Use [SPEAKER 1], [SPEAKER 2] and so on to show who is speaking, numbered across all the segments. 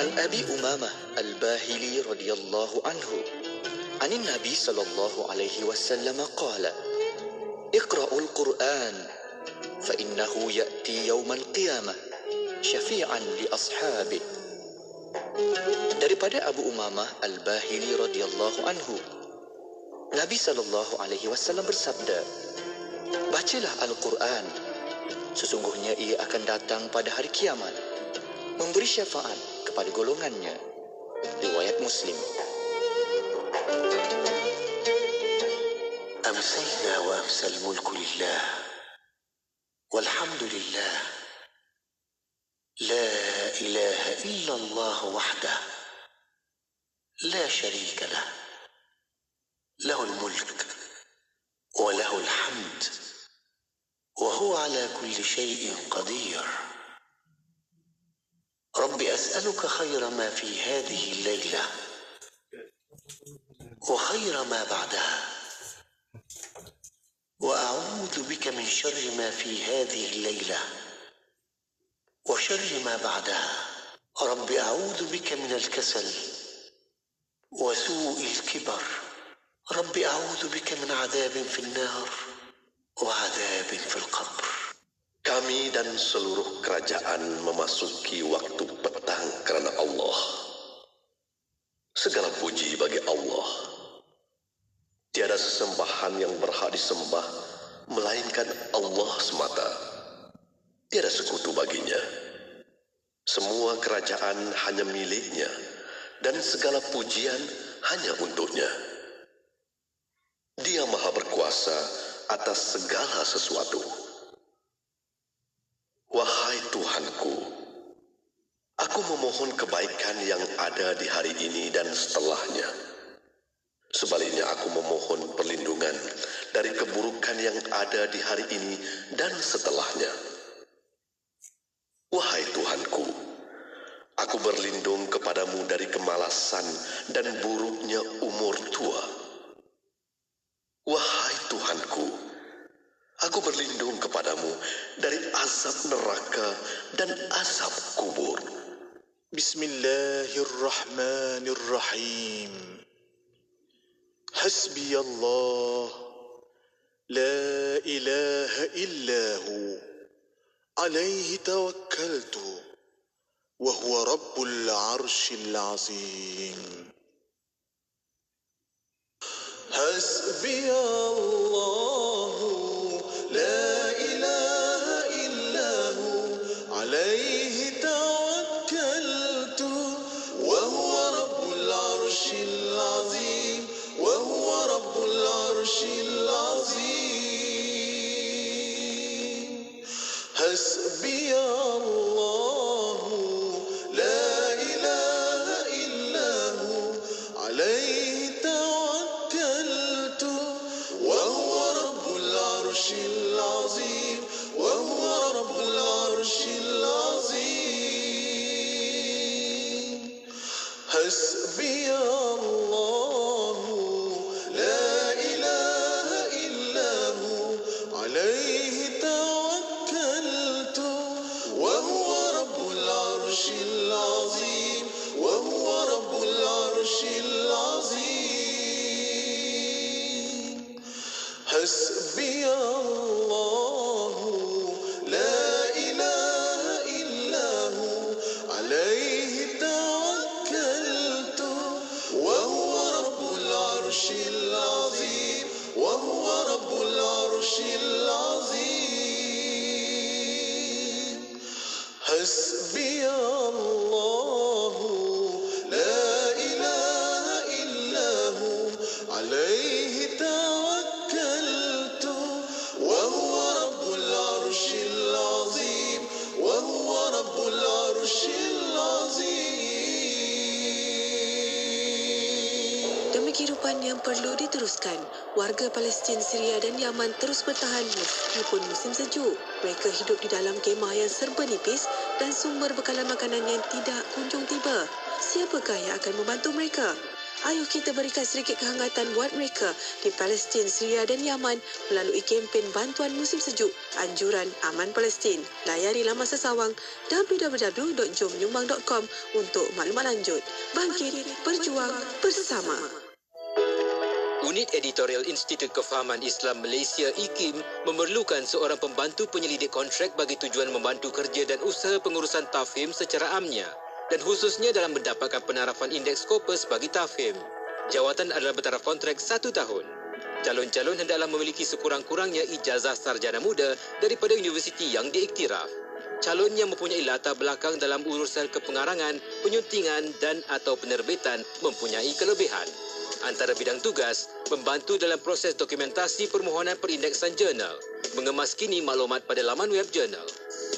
[SPEAKER 1] An Abi Umamah Al-Bahili radhiyallahu anhu, anin Nabi sallallahu alaihi wasallam qala, Iqra'ul Qur'an fa innahu ya'ti yawmal qiyamah syafi'an li ashabih. Daripada Abu Umamah Al-Bahili radhiyallahu anhu, Nabi sallallahu alaihi wasallam bersabda, bacalah Al-Quran, sesungguhnya ia akan datang pada hari kiamat memberi syafaat kepada golongannya. Riwayat Muslim.
[SPEAKER 2] أمسينا وأمسى الملك لله والحمد لله لا إله إلا الله وحده لا شريك له له الملك وله الحمد وهو على كل شيء قدير. رب أسألك خير ما في هذه الليلة وخير ما بعدها، وأعوذ بك من شر ما في هذه الليلة وشر ما بعدها. رب أعوذ بك من الكسل وسوء الكبر. رب أعوذ بك من عذاب في النار وعذاب في القبر.
[SPEAKER 3] Kami dan seluruh kerajaan memasuki waktu petang kerana Allah. Segala puji bagi Allah. Tiada sesembahan yang berhak disembah melainkan Allah semata. Tiada sekutu baginya. Semua kerajaan hanya miliknya dan segala pujian hanya untuknya. Dia Maha berkuasa atas segala sesuatu. Wahai Tuhanku, aku memohon kebaikan yang ada di hari ini dan setelahnya. Sebaliknya aku memohon perlindungan dari keburukan yang ada di hari ini dan setelahnya. Wahai Tuhanku, aku berlindung kepadamu dari kemalasan dan buruknya umur tua. Wahai Tuhanku, aku berlindung kepadamu dari azab neraka dan azab kubur.
[SPEAKER 4] Bismillahirrahmanirrahim. Hasbiyallah, la ilaha illahu, alaihi tawakkaltu, wa huwa rabbul arshil azim. Hasbiyallahu, la ilaha illahu, alaihi tawakkaltu, wa huwa rabbul arshil azim. وهو رب العرش العظيم. حسبي الله لا إله إلا هو عليه توكلت وهو رب العرش العظيم. وهو رب العرش العظيم. حسبي الله لا إله إلا هو عليه توكلت وهو رب العرش العظيم. وهو رب العرش العظيم. حسبي الله لا إله إلا هو عليه توكلت وهو رب العرش العظيم. وهو رب العرش العظيم. حسبي الله لا إله إلا هو عليه توكلت وهو رب العرش العظيم. وهو رب العرش العظيم.
[SPEAKER 5] Demi kehidupan yang perlu diteruskan, warga Palestin, Syria dan Yaman terus bertahan meskipun musim sejuk. Mereka hidup di dalam kemah yang serba nipis dan sumber bekalan makanan yang tidak kunjung tiba. Siapakah yang akan membantu mereka? Ayo kita berikan sedikit kehangatan buat mereka di Palestin, Syria dan Yaman melalui kempen bantuan musim sejuk Anjuran Aman Palestin. Layari laman sesawang www.jomnyumbang.com untuk maklumat lanjut. Bangkit, berjuang bersama.
[SPEAKER 6] Unit Editorial Institut Kefahaman Islam Malaysia IKIM memerlukan seorang pembantu penyelidik kontrak bagi tujuan membantu kerja dan usaha pengurusan tafhim secara amnya dan khususnya dalam mendapatkan penarafan indeks Scopus bagi tafhim. Jawatan adalah bertaraf kontrak 1 tahun. Calon-calon hendaklah memiliki sekurang-kurangnya ijazah sarjana muda daripada universiti yang diiktiraf. Calon yang mempunyai latar belakang dalam urusan kepengarangan, penyuntingan dan atau penerbitan mempunyai kelebihan. Antara bidang tugas, membantu dalam proses dokumentasi permohonan perindeksan jurnal, mengemaskini maklumat pada laman web jurnal.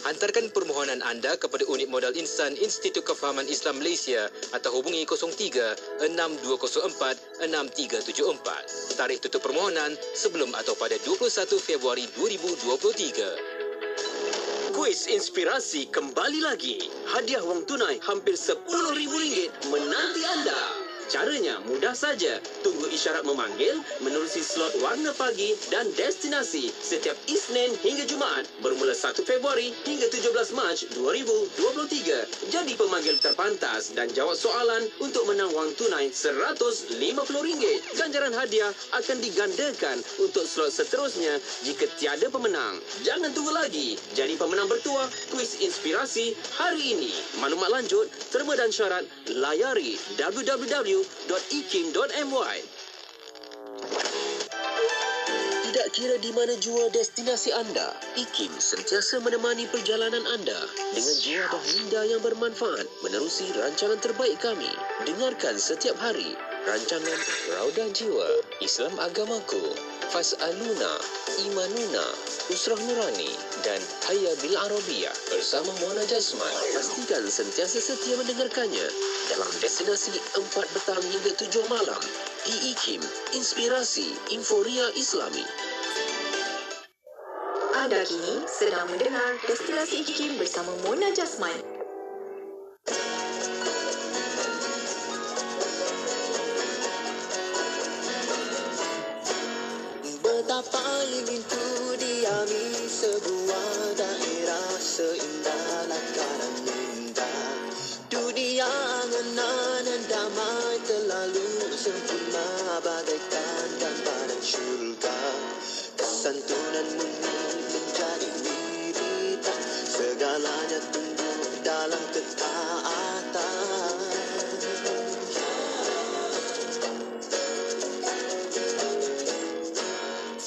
[SPEAKER 6] Hantarkan permohonan anda kepada Unit Modal Insan Institut Kefahaman Islam Malaysia atau hubungi 03-6204-6374. Tarikh tutup permohonan sebelum atau pada 21 Februari 2023. Kuis inspirasi kembali lagi. Hadiah wang tunai hampir RM10,000 menanti anda. Caranya mudah saja. Tunggu isyarat memanggil, menerusi slot warna pagi dan destinasi setiap Isnin hingga Jumaat bermula 1 Februari hingga 17 Mac 2023. Jadi pemanggil terpantas dan jawab soalan untuk menang wang tunai RM150. Ganjaran hadiah akan digandakan untuk slot seterusnya jika tiada pemenang. Jangan tunggu lagi. Jadi pemenang bertuah kuis inspirasi hari ini. Maklumat lanjut, terma dan syarat layari www.ikim.my. Tidak kira di mana jua destinasi anda, IKIM sentiasa menemani perjalanan anda dengan jua dan minda yang bermanfaat menerusi rancangan terbaik kami. Dengarkan setiap hari rancangan Raudah Jiwa, Islam Agamaku, Fas'aluna, Imanuna, Usrah Nurani dan Hayya Bil Arabiyah bersama Mona Jasman. Pastikan sentiasa setia mendengarkannya dalam destinasi 4 petang hingga 7 malam di IKIM, Inspirasi Inforia Islami.
[SPEAKER 7] Anda kini sedang mendengar Destinasi IKIM bersama Mona Jasman.
[SPEAKER 4] Betapa ingin ku diami sebuah daerah seindah lakaran indah. Dunia angan dan damai terlalu sempurna bagaikan gambaran syurga. Kesantunan murni menjadi wiritan, segalanya tumbuh dalam ketaatan.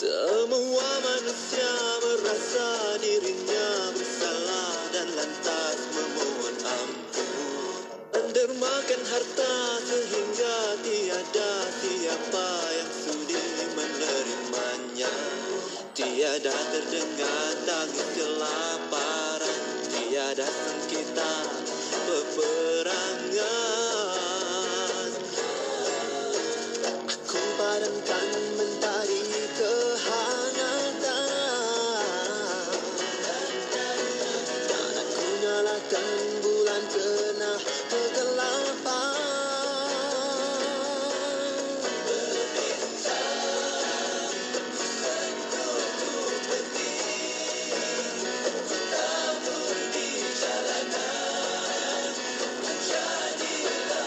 [SPEAKER 4] Semua manusia merasa dirinya bersalah dan lantas memohon ampun, mendermakan harta sehingga tiada siapa yang sudi menerimanya. Tiada terdengar tangis kelaparan, tiada sengketa peperangan. Aku padamkan mentari kehangatan dan aku nyalakan bulan kena kegelapan. Jadilah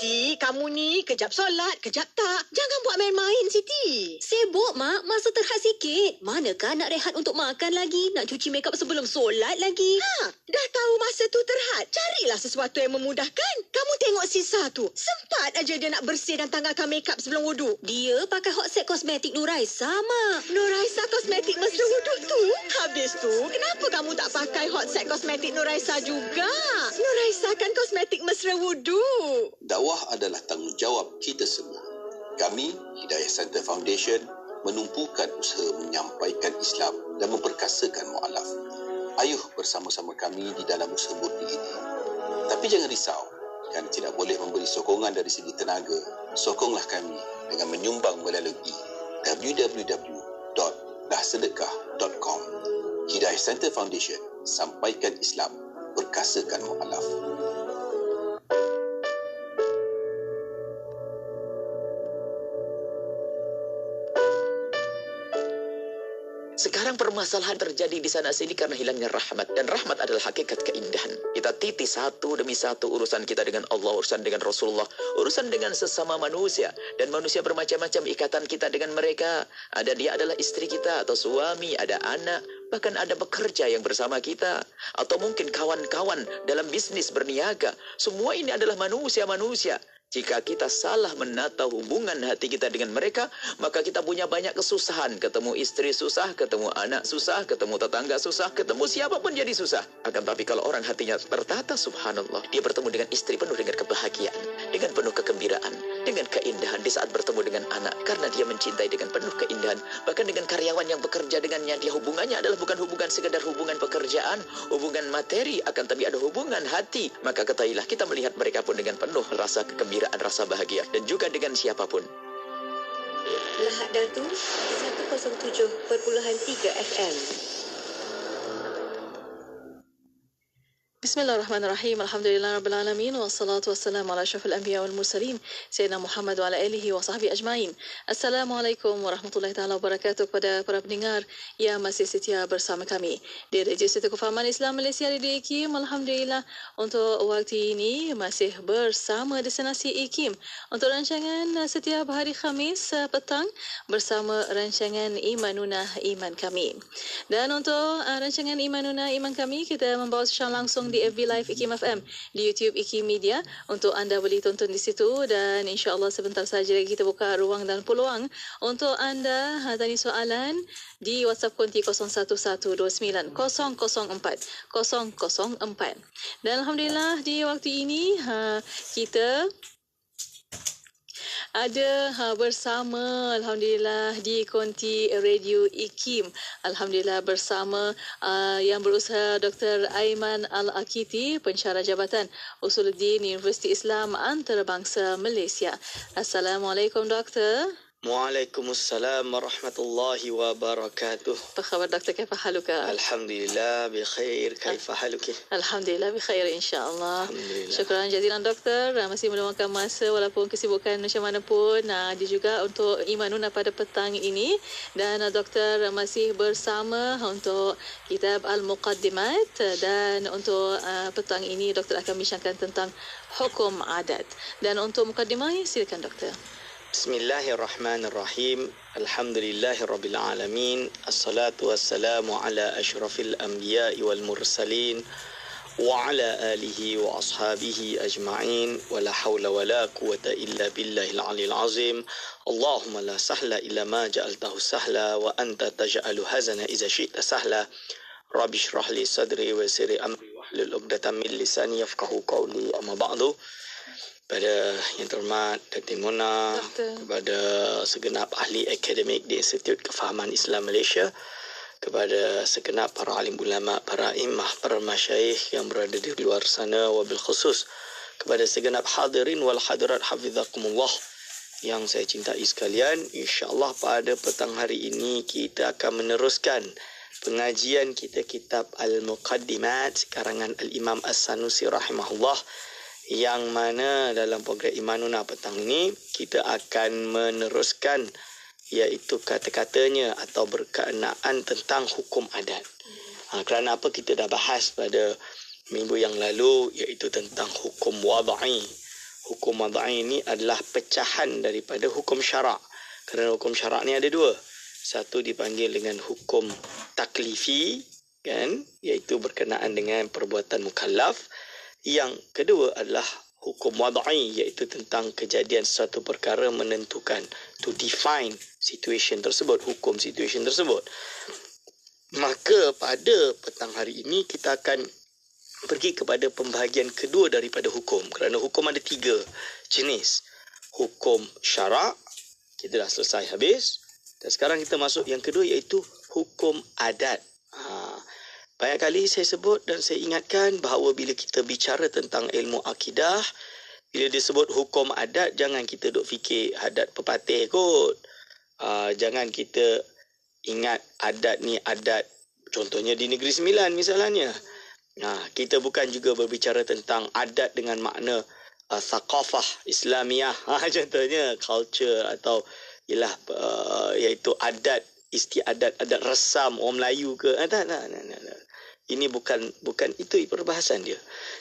[SPEAKER 8] Siti, kamu ni kejap solat, kejap tak. Jangan buat main-main, Siti.
[SPEAKER 9] Sibuk, Mak. Masa terhad sikit. Manakah nak rehat untuk makan lagi? Nak cuci makeup sebelum solat lagi?
[SPEAKER 8] Dah tahu masa tu terhad. Carilah sesuatu yang memudahkan. Kamu tengok Sisa tu. Sempat aja dia nak bersih dan tanggalkan makeup sebelum wuduk.
[SPEAKER 9] Dia pakai hot set kosmetik Nuraisa, Mak.
[SPEAKER 8] Nuraisa kosmetik mesra wuduk tu. Habis tu, kenapa kamu tak pakai hot set kosmetik Nuraisa juga? Nuraisa kan kosmetik mesra wuduk.
[SPEAKER 10] Dakwah adalah tanggungjawab kita semua. Kami, Hidayah Center Foundation, menumpukan usaha menyampaikan Islam dan memperkasakan mu'alaf. Ayuh bersama-sama kami di dalam usaha murni ini. Tapi jangan risau, kerana tidak boleh memberi sokongan dari segi tenaga. Sokonglah kami dengan menyumbang melalui www.dahsedekah.com. Hidayah Center Foundation, sampaikan Islam, perkasakan mu'alaf.
[SPEAKER 1] Sekarang permasalahan terjadi di sana sini karena hilangnya rahmat. Dan rahmat adalah hakikat keindahan. Kita titi satu demi satu urusan kita dengan Allah, urusan dengan Rasulullah, urusan dengan sesama manusia. Dan manusia bermacam-macam ikatan kita dengan mereka. Ada dia adalah istri kita atau suami, ada anak, bahkan ada bekerja yang bersama kita. Atau mungkin kawan-kawan dalam bisnis berniaga. Semua ini adalah manusia-manusia. Jika kita salah menata hubungan hati kita dengan mereka, maka kita punya banyak kesusahan. Ketemu istri susah, ketemu anak susah, ketemu tetangga susah, ketemu siapapun jadi susah. Akan tapi kalau orang hatinya tertata, subhanallah, dia bertemu dengan istri penuh dengan kebahagiaan, dengan penuh kegembiraan, dengan keindahan di saat bertemu dengan anak. Karena dia mencintai dengan penuh keindahan. Bahkan dengan karyawan yang bekerja dengannya, dia hubungannya adalah bukan hubungan sekedar hubungan pekerjaan, hubungan materi, akan tapi ada hubungan hati. Maka ketahuilah kita melihat mereka pun dengan penuh rasa kegembiraan, rasa bahagia, dan juga dengan siapapun.
[SPEAKER 7] Lahad Datu 107.3 FM.
[SPEAKER 5] Bismillahirrahmanirrahim. Alhamdulillahirrabbilalamin. Wassalatu wassalamu ala asyrafil anbiya wal mursalin. Sayyidina Muhammad wa ala alihi wa sahbihi ajma'in. Assalamualaikum warahmatullahi taala wabarakatuh kepada para pendengar yang masih setia bersama kami di Radio Center Kefahaman Islam Malaysia Radio IKIM. Alhamdulillah untuk waktu ini masih bersama Destinasi IKIM untuk rancangan setiap hari Khamis petang bersama rancangan Imanuna Iman Kami. Dan untuk rancangan Imanuna Iman Kami, kita membawa secara langsung di FB Live IKIM FM, di YouTube IKIM Media untuk anda boleh tonton di situ. Dan insya-Allah sebentar saja lagi kita buka ruang dan peluang untuk anda tanya soalan di WhatsApp konti 01129004 004. Dan alhamdulillah di waktu ini kita ada bersama, alhamdulillah, di konti Radio IKIM. Alhamdulillah bersama yang berusaha Dr. Aiman Al-Akiti, pensyarah Jabatan Usuluddin Universiti Islam Antarabangsa Malaysia. Assalamualaikum, Doktor.
[SPEAKER 11] Waalaikumsalam warahmatullahi wabarakatuh.
[SPEAKER 5] Apa khabar, Doktor? Kaifa haluka?
[SPEAKER 11] Alhamdulillah bikhair. Kaifa haluki?
[SPEAKER 5] Alhamdulillah bikhair, insya-Allah.
[SPEAKER 11] Alhamdulillah.
[SPEAKER 5] Syukran jazilan, Doktor. Masih meluangkan masa walaupun kesibukan macam mana pun. Dia juga untuk Imanuna pada petang ini. Dan Doktor masih bersama untuk kitab Al-Muqaddimat. Dan untuk petang ini Doktor akan bincangkan tentang hukum adat. Dan untuk mukaddimah, silakan, Doktor.
[SPEAKER 11] Bismillahirrahmanirrahim. Alhamdulillahirabbil alamin. Assalatu wassalamu ala asyrafil anbiya'i wal mursalin wa ala alihi wa ashabihi ajma'in. Wa la hawla wa la quwwata illa billahil aliyil azim. Allahumma la sahla illa ma ja'altahu sahla wa anta taj'alu hazana idza syi'ta sahla. Rabbi shrah li sadri wa yassir li amri wahlul 'uqdatam min lisani yafqahu qawli. Amma ba'du. Kepada yang terhormat Datin Mona, kepada segenap ahli akademik di Institut Kefahaman Islam Malaysia, kepada segenap para alim ulama, para imam, para masyayikh yang berada di luar sana, wabil khusus kepada segenap hadirin wal hadirat hafizakumullah yang saya cintai sekalian. InsyaAllah pada petang hari ini kita akan meneruskan pengajian kita kitab Al-Muqaddimat karangan Al-Imam As-Sanusi rahimahullah, yang mana dalam program Imanuna petang ini kita akan meneruskan iaitu kata-katanya atau berkenaan tentang hukum adat. Kerana apa kita dah bahas pada minggu yang lalu iaitu tentang hukum wadai, Hukum wad'i ini adalah pecahan daripada hukum syarak. Kerana hukum syarak ni ada dua. Satu dipanggil dengan hukum taklifi, kan, iaitu berkenaan dengan perbuatan mukallaf. Yang kedua adalah hukum wad'i, iaitu tentang kejadian sesuatu perkara menentukan, to define situation tersebut, hukum situation tersebut. Maka pada petang hari ini kita akan pergi kepada pembahagian kedua daripada hukum. Kerana hukum ada 3 jenis. Hukum syarak, kita dah selesai habis. Dan sekarang kita masuk yang kedua, iaitu hukum adat. Banyak kali saya sebut dan saya ingatkan bahawa bila kita bicara tentang ilmu akidah, bila disebut hukum adat, jangan kita duk fikir adat pepatih kot. Jangan kita ingat adat ni adat, contohnya di Negeri Sembilan misalnya. Kita bukan juga berbicara tentang adat dengan makna thaqafah Islamiah. Contohnya culture atau ialah iaitu adat, istiadat, adat resam orang Melayu ke. Tak. Ini bukan itu perbahasan dia.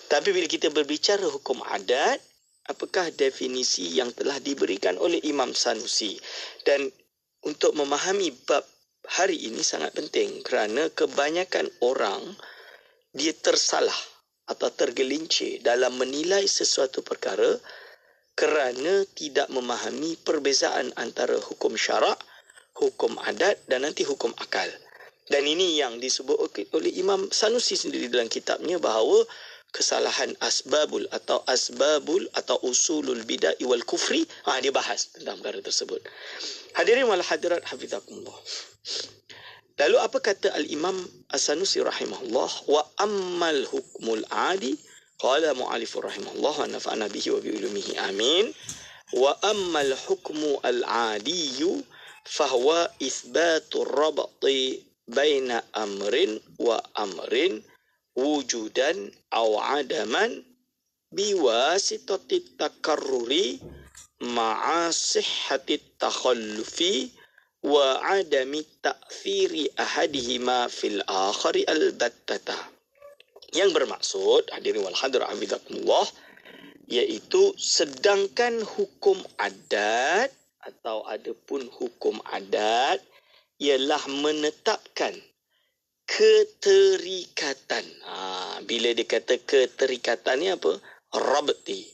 [SPEAKER 11] Tapi bila kita berbicara hukum adat, apakah definisi yang telah diberikan oleh Imam Sanusi? Dan untuk memahami bab hari ini sangat penting kerana kebanyakan orang dia tersalah atau tergelincir dalam menilai sesuatu perkara kerana tidak memahami perbezaan antara hukum syarak, hukum adat dan nanti hukum akal. Dan ini yang disebut oleh Imam Sanusi sendiri dalam kitabnya bahawa kesalahan asbabul atau usulul bid'ah wal kufri, dia bahas tentang perkara tersebut. Hadirin wal hadirat hafizakumullah. Lalu apa kata al-Imam As-Sanusi rahimahullah? Wa ammal hukmul adi, qala mu'alifur rahimahullah wa nafa'ana bihi wa bi ulumihi amin. Wa ammal hukmu al-adiyyu fahuwa ithbatur rabti baina amrin wa amrin wujudan aw adaman biwasitati takarruri ma'a sihhati takhallufi wa adami ta'thiri ahadihima fil akhari albattata. Yang bermaksud, hadirin wal hadirat hafizakumullah, iaitu sedangkan hukum adat atau adapun hukum adat ialah menetapkan keterikatan. Bila dia kata keterikatan ni apa? Rabti.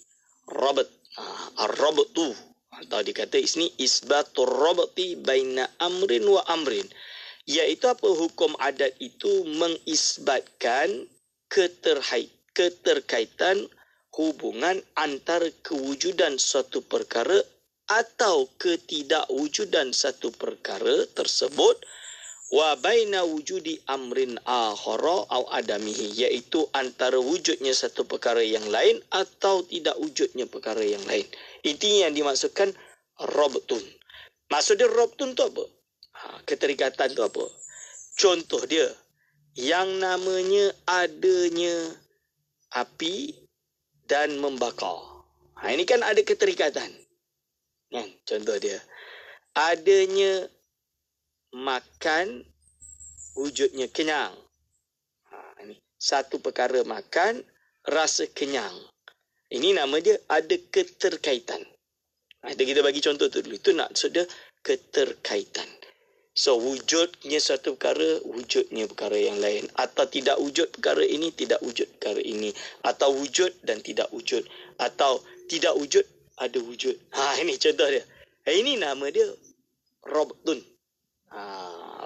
[SPEAKER 11] Ar-rabtu. Atau dia kata ini isbatur rabti baina amrin wa amrin. Iaitu apa? Hukum adat itu mengisbatkan keterkaitan hubungan antara kewujudan suatu perkara atau ketidakwujudan satu perkara tersebut wa baina wujudi amrin akhara au adamihi, iaitu antara wujudnya satu perkara yang lain atau tidak wujudnya perkara yang lain. Itu yang dimaksudkan rabtun. Maksud dia rabtun tu apa? Keterikatan tu apa? Contoh dia yang namanya adanya api dan membakar. Ini kan ada keterikatan. Contoh dia adanya makan, wujudnya kenyang. Ini satu perkara makan, rasa kenyang. Ini nama dia ada keterkaitan. Kita bagi contoh tu dulu. Itu maksud dia keterkaitan. So wujudnya satu perkara, wujudnya perkara yang lain. Atau tidak wujud perkara ini, tidak wujud perkara ini. Atau wujud dan tidak wujud. Atau tidak wujud, ada wujud. Ini contoh dia. Ini nama dia rabtun.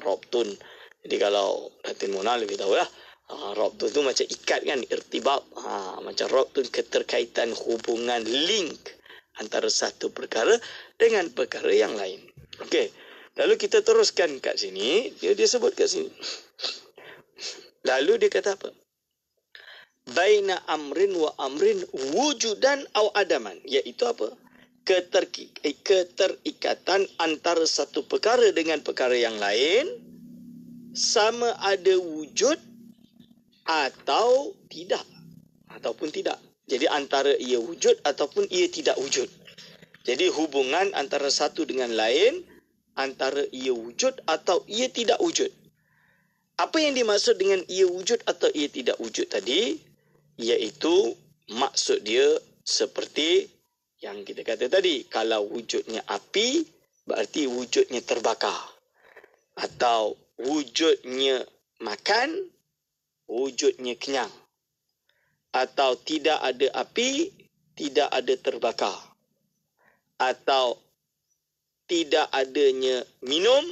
[SPEAKER 11] Rabtun. Jadi kalau Datin Mona lebih tahu lah. Rabtun tu macam ikat kan, irtibat. Macam rabtun, keterkaitan, hubungan, link antara satu perkara dengan perkara yang lain. Okey. Lalu kita teruskan kat sini. Dia sebut kat sini. Lalu dia kata apa? Baina amrin wa amrin wujudan au adaman. Iaitu apa? Keterikatan antara satu perkara dengan perkara yang lain, sama ada wujud atau tidak. Ataupun tidak. Jadi antara ia wujud ataupun ia tidak wujud. Jadi hubungan antara satu dengan lain, antara ia wujud atau ia tidak wujud. Apa yang dimaksud dengan ia wujud atau ia tidak wujud tadi? Iaitu maksud dia seperti Yang kita kata tadi, kalau wujudnya api, berarti wujudnya terbakar. Atau wujudnya makan, wujudnya kenyang. Atau tidak ada api, tidak ada terbakar. Atau tidak adanya minum,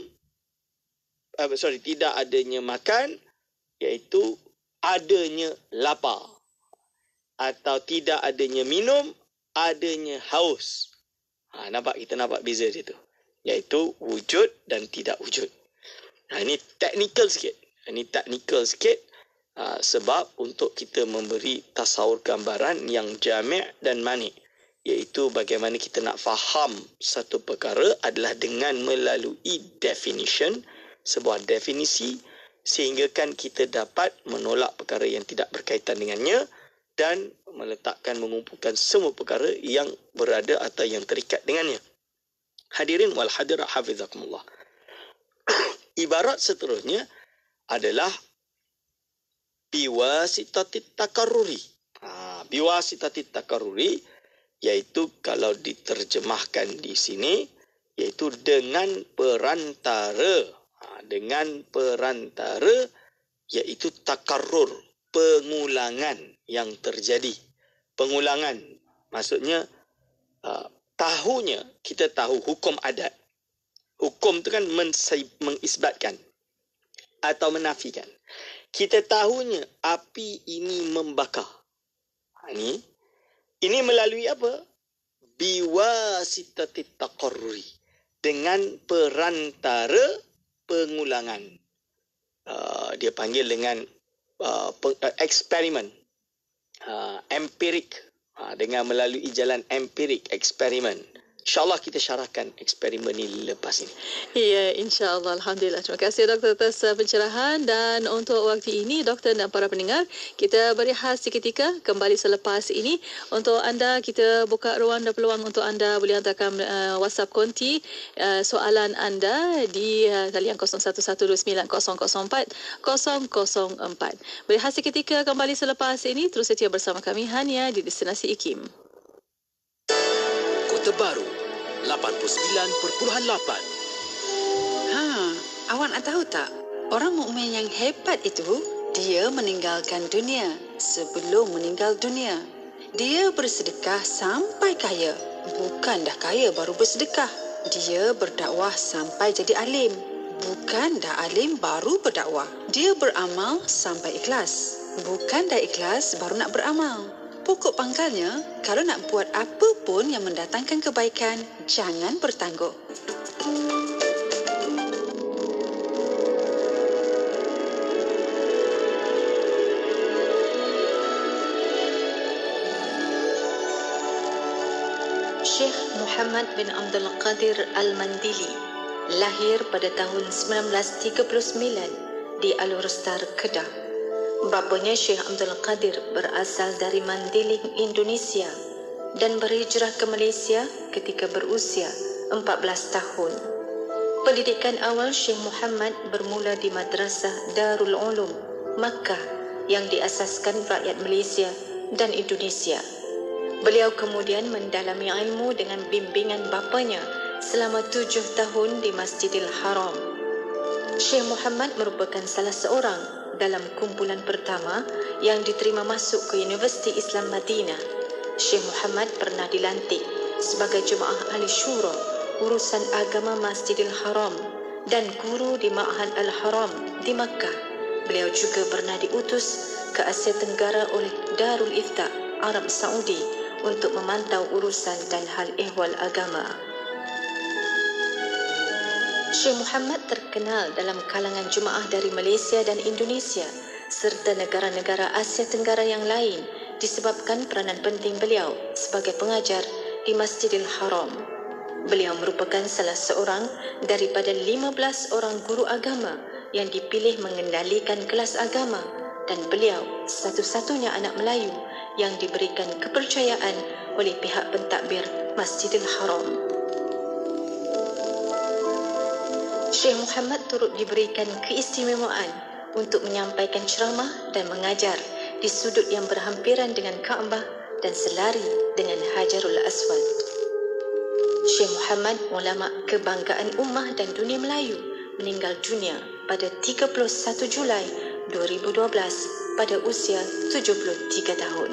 [SPEAKER 11] tidak adanya makan, iaitu adanya lapar. Atau tidak adanya minum, adanya haus. Kita nampak beza dia tu. Iaitu wujud dan tidak wujud. Ini teknikal sikit. Sebab untuk kita memberi tasawur gambaran yang jami' dan mani'. Iaitu bagaimana kita nak faham satu perkara adalah dengan melalui definition, sebuah definisi, sehingga kan kita dapat menolak perkara yang tidak berkaitan dengannya dan mengumpulkan semua perkara yang berada atau yang terikat dengannya. Hadirin wal hadirat hafizakumullah. Ibarat seterusnya adalah biwasitatit takarruri. Biwasitatit takarruri, iaitu kalau diterjemahkan di sini, iaitu dengan perantara. Dengan perantara, iaitu takarrur, pengulangan yang terjadi. Pengulangan, maksudnya kita tahu hukum adat. Hukum itu kan mengisbatkan atau menafikan. Kita tahunya api ini membakar. Ini melalui apa? Biwasitatit taqarruri. Dengan perantara pengulangan. Dia panggil dengan eksperimen. Empirik. Dengan melalui jalan empirik, eksperimen. InsyaAllah kita syarahkan eksperimen ini lepas ini.
[SPEAKER 5] Ya, insyaAllah. Alhamdulillah. Terima kasih Doktor atas pencerahan. Dan untuk waktu ini, Doktor dan para pendengar, kita berehat seketika kembali selepas ini. Untuk anda, kita buka ruang dan peluang untuk anda boleh hantarkan WhatsApp konti soalan anda di talian 01129004 004. Berehat seketika kembali selepas ini. Terus setia bersama kami hanya di Destinasi IKIM.
[SPEAKER 6] Kota Baru 89.8.
[SPEAKER 12] Awak nak tahu tak? Orang mukmin yang hebat itu, dia meninggalkan dunia sebelum meninggal dunia. Dia bersedekah sampai kaya. Bukan dah kaya baru bersedekah. Dia berdakwah sampai jadi alim. Bukan dah alim baru berdakwah. Dia beramal sampai ikhlas. Bukan dah ikhlas baru nak beramal. Pokok pangkalnya, kalau nak buat apa pun yang mendatangkan kebaikan, jangan bertangguh.
[SPEAKER 13] Syekh Muhammad bin Abdul Qadir Al-Mandili lahir pada tahun 1939 di Alurustar, Kedah. Bapanya Syekh Abdul Qadir berasal dari Mandiling, Indonesia dan berhijrah ke Malaysia ketika berusia 14 tahun. Pendidikan awal Syekh Muhammad bermula di Madrasah Darul Ulum, Makkah yang diasaskan rakyat Malaysia dan Indonesia. Beliau kemudian mendalami ilmu dengan bimbingan bapanya selama 7 tahun di Masjidil Haram. Syekh Muhammad merupakan salah seorang dalam kumpulan pertama yang diterima masuk ke Universiti Islam Madinah. Syekh Muhammad pernah dilantik sebagai Jemaah Ahli Syura, urusan agama Masjidil Haram dan guru di Ma'had Al-Haram di Makkah. Beliau juga pernah diutus ke Asia Tenggara oleh Darul Ifta Arab Saudi untuk memantau urusan dan hal ehwal agama. Syekh Muhammad terkenal dalam kalangan jemaah dari Malaysia dan Indonesia serta negara-negara Asia Tenggara yang lain disebabkan peranan penting beliau sebagai pengajar di Masjidil Haram. Beliau merupakan salah seorang daripada 15 orang guru agama yang dipilih mengendalikan kelas agama dan beliau satu-satunya anak Melayu yang diberikan kepercayaan oleh pihak pentadbir Masjidil Haram. Syekh Muhammad turut diberikan keistimewaan untuk menyampaikan ceramah dan mengajar di sudut yang berhampiran dengan Kaabah dan selari dengan Hajarul Aswad. Syekh Muhammad, ulama kebanggaan ummah dan dunia Melayu, meninggal dunia pada 31 Julai 2012 pada usia 73 tahun.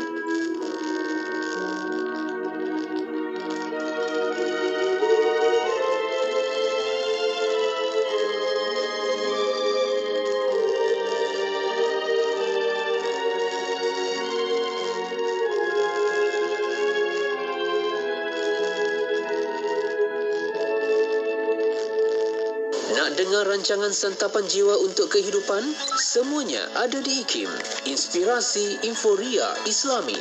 [SPEAKER 6] Nak dengar rancangan Santapan Jiwa untuk Kehidupan? Semuanya ada di IKIM. Inspirasi Inforia Islami.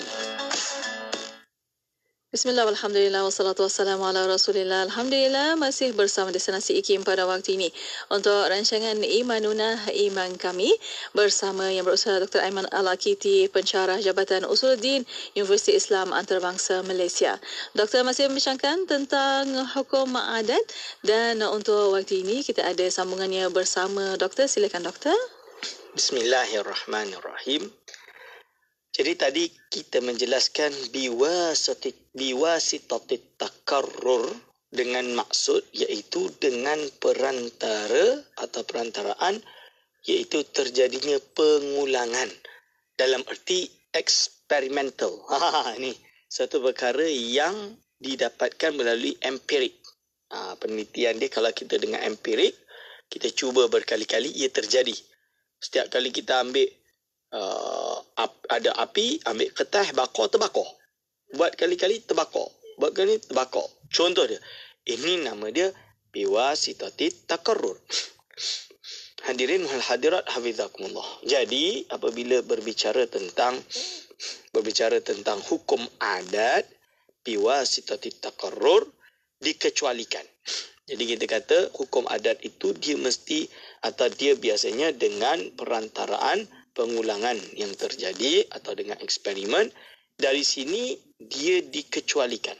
[SPEAKER 5] Bismillah, alhamdulillah, wassalatu wassalamu ala rasulillah. Alhamdulillah, masih bersama Destinasi IKIM pada waktu ini untuk rancangan Imanuna Iman Kami bersama yang berusaha Dr. Aiman Al-Akiti, pensyarah Jabatan Usuluddin Universiti Islam Antarabangsa Malaysia. Doktor masih membincangkan tentang hukum adat dan untuk waktu ini kita ada sambungannya bersama Doktor. Silakan Doktor.
[SPEAKER 11] Bismillahirrahmanirrahim. Jadi tadi kita menjelaskan biwasitatit takarrur dengan maksud iaitu dengan perantara atau perantaraan iaitu terjadinya pengulangan dalam erti eksperimental. Ini satu perkara yang didapatkan melalui empirik. Penelitian dia kalau kita dengan empirik, kita cuba berkali-kali ia terjadi. Setiap kali kita ambil ada api, ambil ketah, bakar, terbakar. Buat kali-kali terbakar. Buat kali terbakar. Contoh dia. Ini nama dia biwasitatit takarrur. Hadirin wal hadirat hafizakumullah. Jadi apabila berbicara tentang hukum adat, biwasitatit takarrur dikecualikan. Jadi kita kata hukum adat itu dia mesti atau dia biasanya dengan perantaraan pengulangan yang terjadi atau dengan eksperimen. Dari sini dia dikecualikan.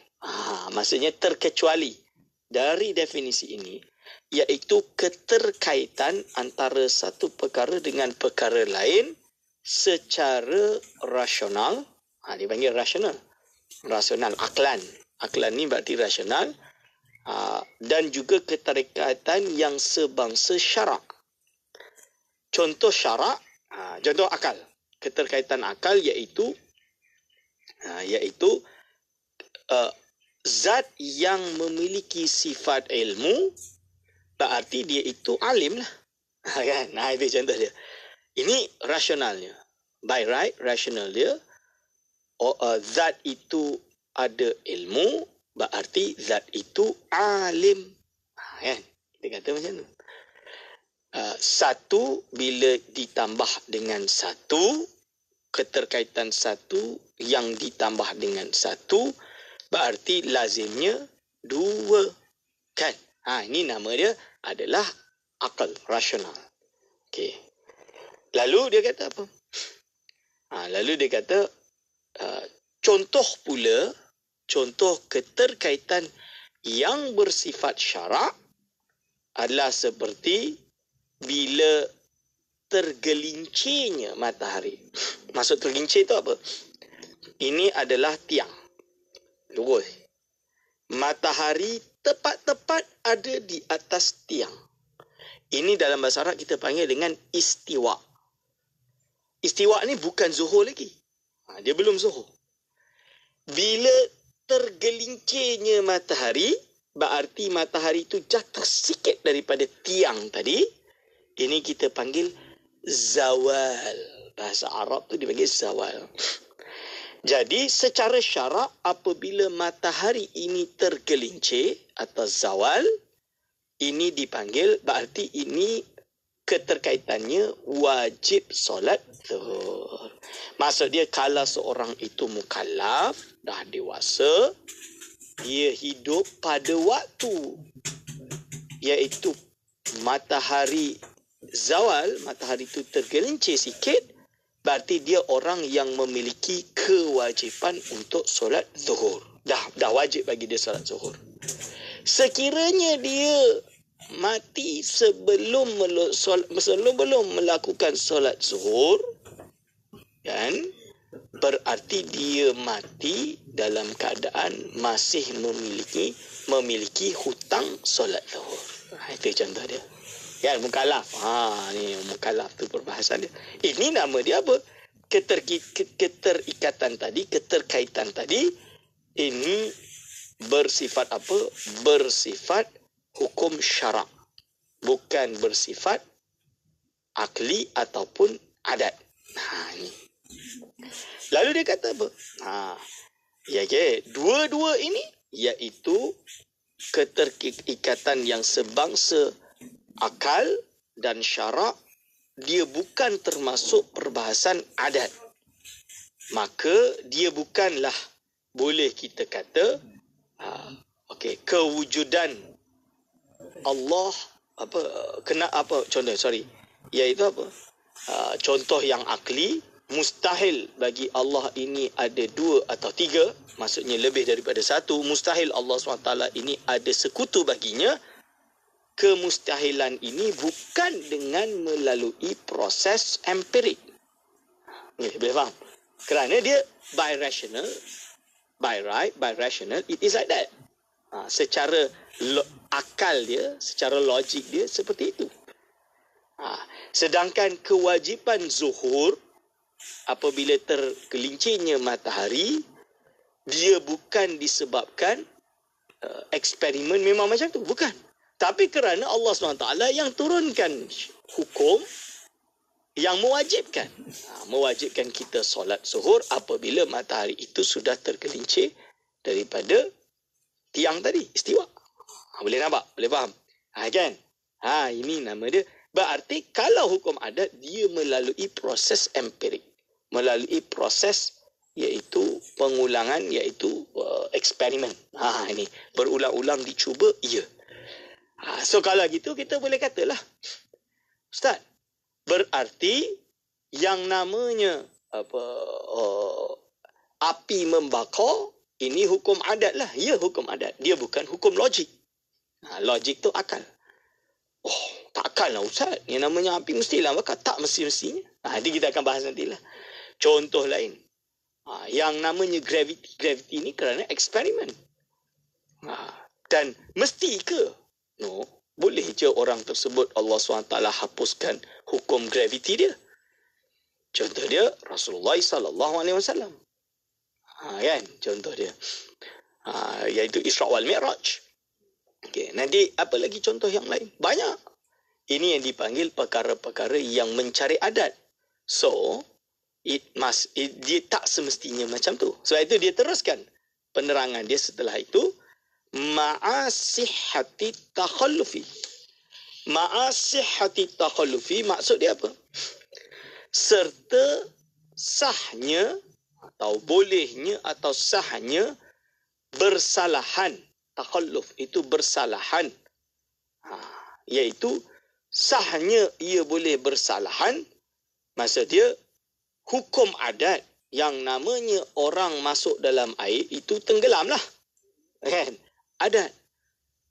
[SPEAKER 11] Maksudnya terkecuali dari definisi ini iaitu keterkaitan antara satu perkara dengan perkara lain secara rasional. Dia panggil rasional. Rasional, aklan. Aklan ni berarti rasional. Dan juga keterkaitan yang sebangsa syarak. Contoh syarak, contoh akal. Keterkaitan akal iaitu zat yang memiliki sifat ilmu, berarti dia itu alim lah. Kan? Itu contoh dia. Ini rasionalnya. By right, rasional dia. Zat itu ada ilmu, berarti zat itu alim. Kan? Kita kata macam tu. Satu bila ditambah dengan satu, keterkaitan satu yang ditambah dengan satu, berarti lazimnya dua. Kan? Ini nama dia adalah akal, rasional. Okay. Lalu dia kata apa? Lalu dia kata, contoh pula, contoh keterkaitan yang bersifat syarak adalah seperti bila tergelincirnya matahari. Maksud tergelincir itu apa? Ini adalah tiang. Lurus. Matahari tepat-tepat ada di atas tiang. Ini dalam bahasa Arab kita panggil dengan istiwa. Istiwa ni bukan zuhur lagi. Dia belum zuhur. Bila tergelincirnya matahari, berarti matahari itu jatuh sikit daripada tiang tadi. Ini kita panggil zawal. Bahasa Arab tu dipanggil zawal. Jadi secara syarak apabila matahari ini tergelincir atau zawal, ini dipanggil berarti ini keterkaitannya wajib solat zuhur. Maksud dia kalau seorang itu mukallaf, dah dewasa, dia hidup pada waktu iaitu matahari zawal, matahari itu tergelincir sikit, berarti dia orang yang memiliki kewajipan untuk solat zuhur. Dah wajib bagi dia solat zuhur. Sekiranya dia mati sebelum melakukan solat zuhur, kan? berarti dia mati dalam keadaan masih memiliki hutang solat zuhur. Itu contoh dia. Kan, mukallaf. Ni mukallaf tu perbahasan dia. Ini nama dia apa? Keterikatan tadi, keterkaitan tadi, ini bersifat apa? Bersifat hukum syarak. Bukan bersifat akli ataupun adat. Ini. Lalu dia kata apa? Dua-dua ini iaitu keterikatan yang sebangsa akal dan syarak, dia bukan termasuk perbahasan adat. Maka dia bukanlah boleh kita kata kewujudan Allah iaitu apa? Contoh yang akli, mustahil bagi Allah ini ada dua atau tiga, maksudnya lebih daripada satu. Mustahil Allah SWT ini ada sekutu baginya. Kemustahilan ini bukan dengan melalui proses empirik. Boleh faham? Kerana dia by rational, it is like that. Secara akal dia, secara logik dia seperti itu. Sedangkan kewajiban zuhur, apabila tergelincirnya matahari, dia bukan disebabkan eksperimen memang macam tu. Bukan. Tapi kerana Allah SWT yang turunkan hukum yang mewajibkan kita solat zuhur apabila matahari itu sudah tergelincir daripada tiang tadi, istiwa. Boleh nampak? Boleh faham? Kan? Ini nama dia. Berarti kalau hukum adat, dia melalui proses empirik. Melalui proses iaitu pengulangan, iaitu eksperimen. Ini berulang-ulang dicuba, ya. So kalau gitu kita boleh katalah, Ustaz, berarti yang namanya api membakar ini hukum adat lah. Ya, hukum adat. Dia bukan hukum logik. Logik tu akal. Takkan lah Ustaz. Yang namanya api mestilah bakar. Tak mesti-mestinya. Nanti kita akan bahas nantilah. Contoh lain. Yang namanya gravity. Gravity ni kerana eksperimen. Dan mesti ke? No. Boleh je orang tersebut Allah SWT hapuskan hukum gravity dia. Contoh dia Rasulullah SAW. Kan? Contoh dia. Iaitu Isra' wal Mi'raj. Nanti apa lagi contoh yang lain? Banyak. Ini yang dipanggil perkara-perkara yang mencari adat. So, dia tak semestinya macam tu. Sebab itu dia teruskan penerangan dia setelah itu. Ma'asihati takhallufi. Ma'asihati takhallufi maksud dia apa? Serta sahnya atau bolehnya atau sahnya bersalahan. Takhalluf itu bersalahan. Iaitu sahnya ia boleh bersalahan. Maksud dia hukum adat yang namanya orang masuk dalam air itu tenggelam lah. Kan? Adat.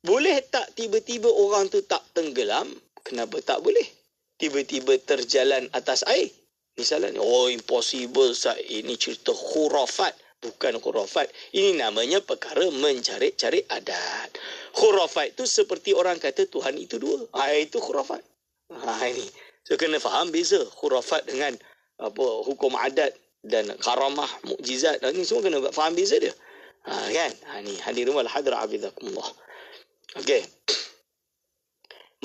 [SPEAKER 11] Boleh tak tiba-tiba orang tu tak tenggelam? Kenapa tak boleh? Tiba-tiba terjalan atas air. Misalnya, impossible. Ini cerita khurafat. Bukan khurafat. Ini namanya perkara mencari-cari adat. Khurafat itu seperti orang kata Tuhan itu dua. Itu khurafat. Ini. So, kena faham beza khurafat dengan hukum adat dan karamah, mukjizat. Ini semua kena faham beza dia. Kan? Ini hadirin wal hadra abidakumullah. Okey.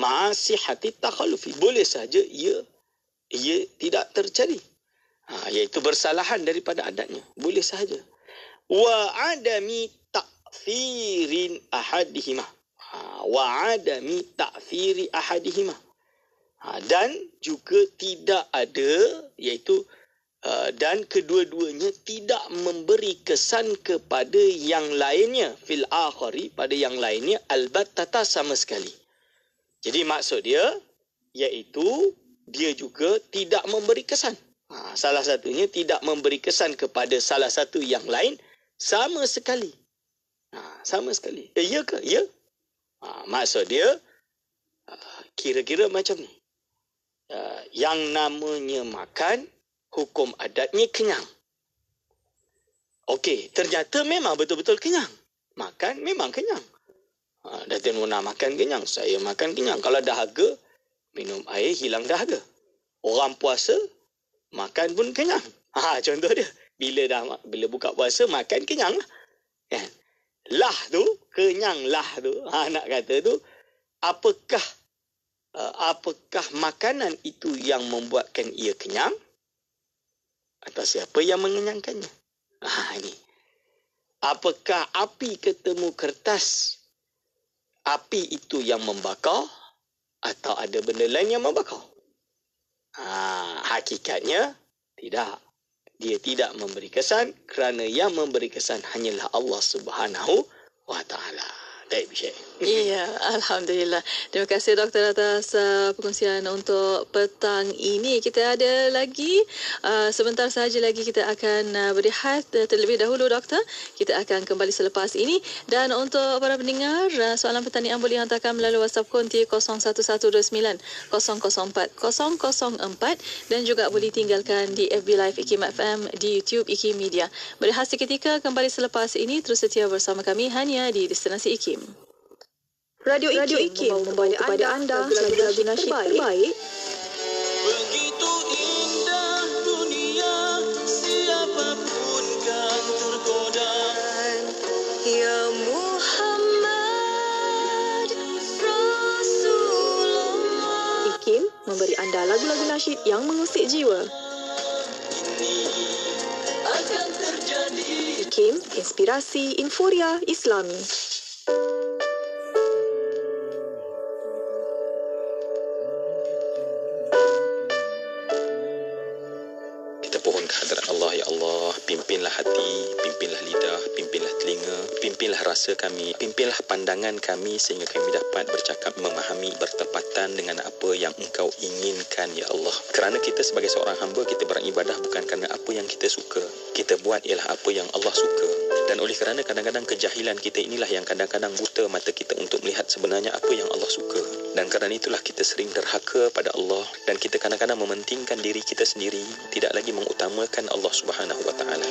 [SPEAKER 11] Ma'asihati takhallufi. Boleh saja ia tidak terjadi. Iaitu bersalahan daripada adatnya. Boleh sahaja. Wa adami ta'thirin ahadihima. Wa adami ta'thiri ahadihima. Dan juga tidak ada, iaitu dan kedua-duanya tidak memberi kesan kepada yang lainnya. Fil akhari, pada yang lainnya. Albattata, sama sekali. Jadi maksud dia, iaitu dia juga tidak memberi kesan. Salah satunya tidak memberi kesan kepada salah satu yang lain sama sekali. Sama sekali. Ya ke? Ya. Maksud dia kira-kira macam ni. Yang namanya makan, hukum adatnya kenyang. Okey, ternyata memang betul-betul kenyang. Makan memang kenyang. Datin Muna makan kenyang, saya makan kenyang. Kalau dahaga, minum air hilang dahaga. Orang puasa, makan pun kenyang. Contoh dia. Bila buka puasa, makan kenyang lah. Kan? Lah tu, kenyang lah tu. Nak kata tu, apakah makanan itu yang membuatkan ia kenyang? Atau siapa yang mengenyangkannya? Ini. Apakah api ketemu kertas? Api itu yang membakar? Atau ada benda lain yang membakar? Hakikatnya, tidak. Dia tidak memberi kesan kerana yang memberi kesan hanyalah Allah Subhanahu wa Ta'ala. Baik, Syekh.
[SPEAKER 5] Ya, Alhamdulillah. Terima kasih doktor atas perkongsian untuk petang ini. Kita ada lagi sebentar sahaja lagi kita akan berehat terlebih dahulu doktor. Kita akan kembali selepas ini. Dan untuk para pendengar, soalan pertanyaan boleh hantarkan melalui WhatsApp konti 01129004 004 dan juga boleh tinggalkan di FB Live IKIM FM, di YouTube IKIM Media. Berehat seketika, kembali selepas ini. Terus setia bersama kami hanya di Destinasi IKIM.
[SPEAKER 7] Radio IKIM membawa kepada anda lagu-lagu nasyid terbaik.
[SPEAKER 4] Begitu indah dunia, siapapun kan tergoda.
[SPEAKER 7] Ya Muhammad Rasulullah. IKIM memberi anda lagu-lagu nasyid yang mengusik jiwa.
[SPEAKER 4] Akan terjadi.
[SPEAKER 7] IKIM, inspirasi Inforia Islami.
[SPEAKER 14] Pimpinlah hati, pimpinlah lidah, pimpinlah telinga, pimpinlah rasa kami, pimpinlah pandangan kami sehingga kami dapat bercakap, memahami, bertepatan dengan apa yang Engkau inginkan, Ya Allah. Kerana kita sebagai seorang hamba, kita beribadah bukan kerana apa yang kita suka. Kita buat ialah apa yang Allah suka. Dan oleh kerana kadang-kadang kejahilan kita inilah yang kadang-kadang buta mata kita untuk melihat sebenarnya apa yang Allah suka. Dan kerana itulah kita sering derhaka pada Allah dan kita kadang-kadang mementingkan diri kita sendiri, tidak lagi mengutamakan Allah Subhanahu wa Ta'ala.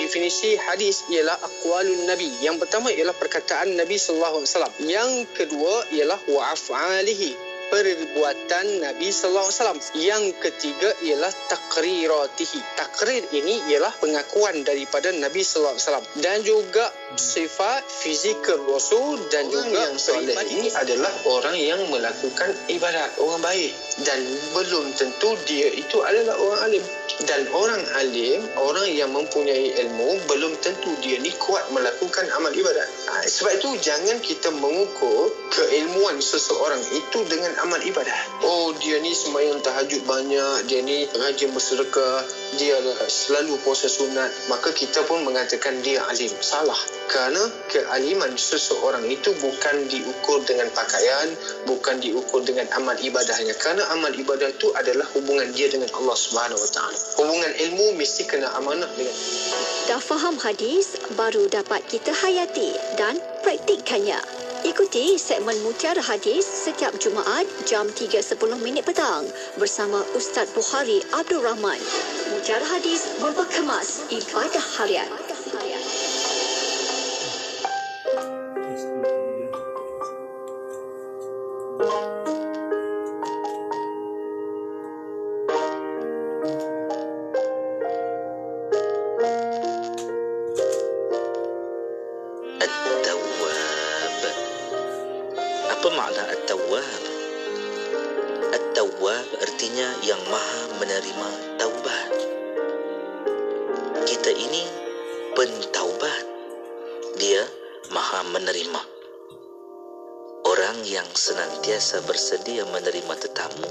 [SPEAKER 15] Definisi hadis ialah aqwalun Nabi. Yang pertama ialah perkataan Nabi sallallahu alaihi wasallam. Yang kedua ialah wa af'alihi, perbuatan Nabi sallallahu alaihi wasallam. Yang ketiga ialah taqriratihi. Takrir ini ialah pengakuan daripada Nabi sallallahu alaihi wasallam dan juga sifat fizikal Rasul dan orang juga yang soleh ini adalah orang yang melakukan ibadat, orang baik, dan belum tentu dia itu adalah orang alim. Dan orang alim, orang yang mempunyai ilmu, belum tentu dia ni kuat melakukan amal ibadat. Sebab itu jangan kita mengukur keilmuan seseorang itu dengan amal ibadah. Oh, dia ni sembahyang tahajud banyak, dia ni rajin bersedekah, dia selalu puasa sunat, maka kita pun mengatakan dia alim. Salah. Kerana kealiman seseorang itu bukan diukur dengan pakaian, bukan diukur dengan amal ibadahnya. Kerana amal ibadah itu adalah hubungan dia dengan Allah Subhanahu Wa Taala. Hubungan ilmu mesti kena amanah dengan.
[SPEAKER 7] Dah faham hadis, baru dapat kita hayati dan praktikkannya. Ikuti segmen Mutiara Hadis setiap Jumaat jam 3.10 petang bersama Ustaz Bukhari Abdul Rahman. Mutiara Hadis memperkemas ibadah harian.
[SPEAKER 16] Apa makna At-Tawwab? At-Tawwab artinya yang maha menerima taubat. Kita ini pentaubat. Dia maha menerima. Orang yang senantiasa bersedia menerima tetamu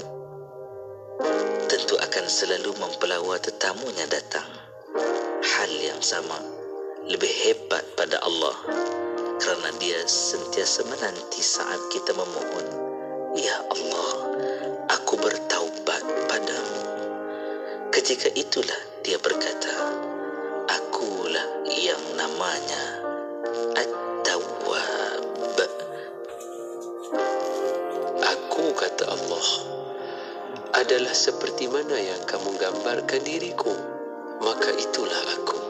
[SPEAKER 16] tentu akan selalu mempelawa tetamunya datang. Hal yang sama, lebih hebat pada Allah, kerana dia sentiasa menanti saat kita memohon, Ya Allah, aku bertaubat padamu. Ketika itulah dia berkata, akulah yang namanya At-Tawwab.
[SPEAKER 14] Aku, kata Allah,
[SPEAKER 17] adalah seperti mana yang kamu gambarkan diriku, maka itulah aku.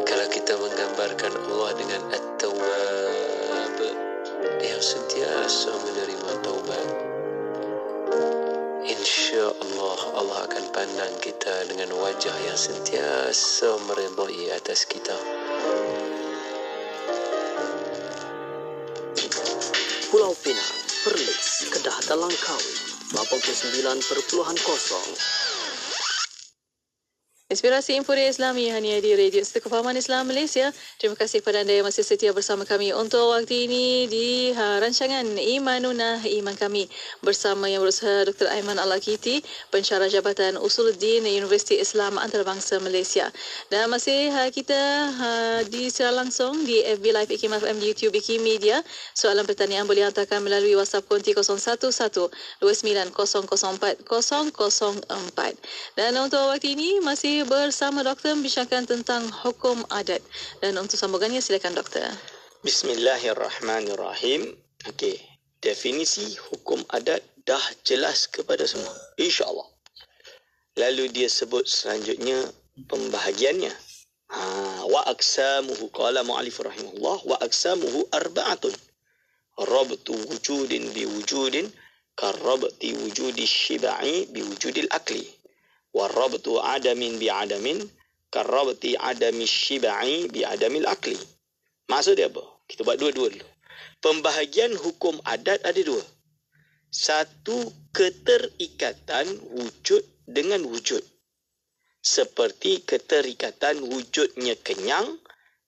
[SPEAKER 17] Kalau kita menggambarkan Allah dengan At-Tawwab, yang sentiasa menerima taubat, insya-Allah Allah akan pandang kita dengan wajah yang sentiasa meredai atas kita.
[SPEAKER 18] Pulau Pinang, Perlis, Kedah dan Langkawi 89.0.
[SPEAKER 5] Inspirasi Inforia Islami hanya di Radio Kefahaman Islam Malaysia. Terima kasih kepada anda yang masih setia bersama kami untuk waktu ini di rancangan Imanuna Iman Kami bersama yang berusaha Dr. Aiman Al-Akiti, pensyarah Jabatan Usuluddin Universiti Islam Antarabangsa Malaysia. Dan masih kita disiar langsung di FB Live IKIM FM di YouTube IKIM Media. Soalan pertanyaan boleh hantarkan melalui WhatsApp konti 011-29-004-004. Dan untuk waktu ini masih bersama doktor membicarakan tentang hukum adat. Dan untuk sambungannya silakan doktor.
[SPEAKER 11] Bismillahirrahmanirrahim. Okey, definisi hukum adat dah jelas kepada semua, insya-Allah. Lalu dia sebut selanjutnya pembahagiannya. Wa aqsamuhu, qala mu'allif rahimahullah, wa aqsamuhu arba'atun. Rabtu wujudin bi wujudin karabti wujudi syibai bi wujudil akli. Warabtu adamin bi adamin karabti adami syibai bi adamil akli. Maksud dia apa? Kita buat dua-dua dulu. Pembahagian hukum adat ada dua. Satu, keterikatan wujud dengan wujud. Seperti keterikatan wujudnya kenyang